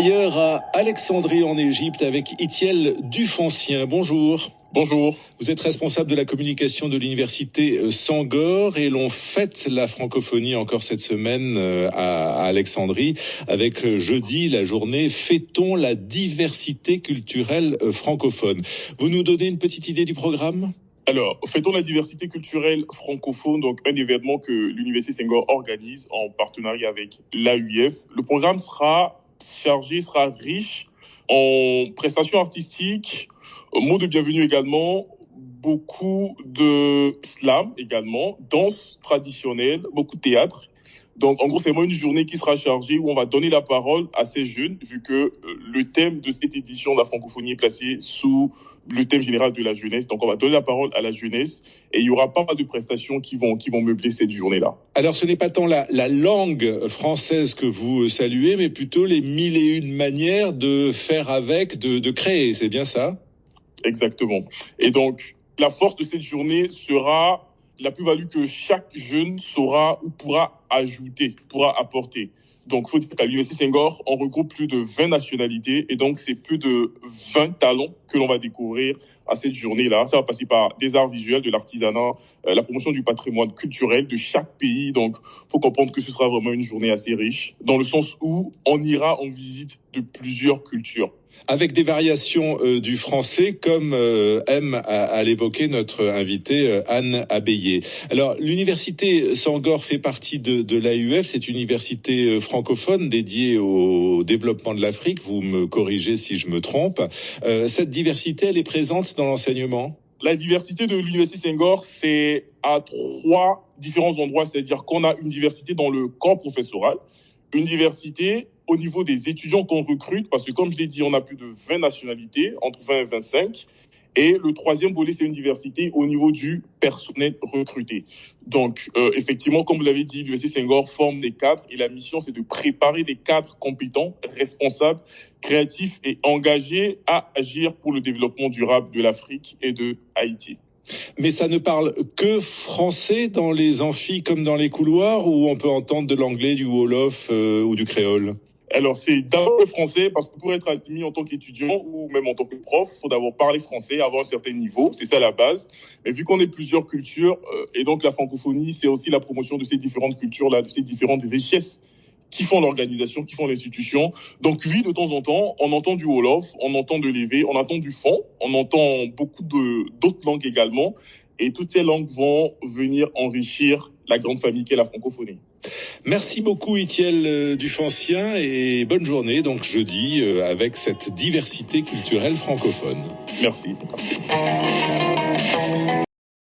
ailleurs à Alexandrie en Égypte avec Itiel Dufoncien. Bonjour. Bonjour. Vous êtes responsable de la communication de l'université Sangor et l'on fête la francophonie encore cette semaine à Alexandrie avec jeudi la journée Fêtons la diversité culturelle francophone. Vous nous donnez une petite idée du programme ? Alors, Fêtons la diversité culturelle francophone, donc un événement que l'université Senghor organise en partenariat avec l'AUF. Le programme sera riche en prestations artistiques, mots de bienvenue également, beaucoup de slam également, danse traditionnelle, beaucoup de théâtre. Donc, en gros, c'est vraiment une journée qui sera chargée où on va donner la parole à ces jeunes, vu que le thème de cette édition de la francophonie est placé sous le thème général de la jeunesse. Donc, on va donner la parole à la jeunesse et il y aura pas mal de prestations qui vont meubler cette journée-là. Alors, ce n'est pas tant la langue française que vous saluez, mais plutôt les 1001 manières de faire avec, de créer. C'est bien ça ? Exactement. Et donc, la force de cette journée sera la plus-value que chaque jeune saura ou pourra ajouter, pourra apporter. Donc, il faut dire qu'à l'université Senghor, on regroupe plus de 20 nationalités et donc c'est plus de 20 talents que l'on va découvrir à cette journée-là. Ça va passer par des arts visuels, de l'artisanat, la promotion du patrimoine culturel de chaque pays. Donc, il faut comprendre que ce sera vraiment une journée assez riche, dans le sens où on ira en visite de plusieurs cultures. Avec des variations du français, comme aime à l'évoquer notre invitée Anne Abéillé. Alors, l'université Sangor fait partie de l'AUF, c'est une université francophone dédiée au développement de l'Afrique. Vous me corrigez si je me trompe. Cette diversité, elle est présente dans l'enseignement ? La diversité de l'université Senghor, c'est à 3 différents endroits, c'est-à-dire qu'on a une diversité dans le corps professoral, une diversité au niveau des étudiants qu'on recrute, parce que comme je l'ai dit, on a plus de 20 nationalités, entre 20 et 25. Et le troisième volet, c'est une diversité au niveau du personnel recruté. Donc, effectivement, comme vous l'avez dit, l'université Senghor forme des cadres et la mission, c'est de préparer des cadres compétents, responsables, créatifs et engagés à agir pour le développement durable de l'Afrique et de Haïti. Mais ça ne parle que français dans les amphis comme dans les couloirs, ou on peut entendre de l'anglais, du wolof ou du créole ? Alors, c'est d'abord le français, parce que pour être admis en tant qu'étudiant ou même en tant que prof, il faut d'abord parler français, avoir un certain niveau, c'est ça la base. Mais vu qu'on est plusieurs cultures, et donc la francophonie, c'est aussi la promotion de ces différentes cultures-là, de ces différentes richesses qui font l'organisation, qui font l'institution. Donc oui, de temps en temps, on entend du wolof, on entend de l'évé, on entend du fon, on entend beaucoup d'autres langues également. Et toutes ces langues vont venir enrichir la grande famille qu'est la francophonie. Merci beaucoup Itiel Dufoncien et bonne journée donc jeudi avec cette diversité culturelle francophone. Merci.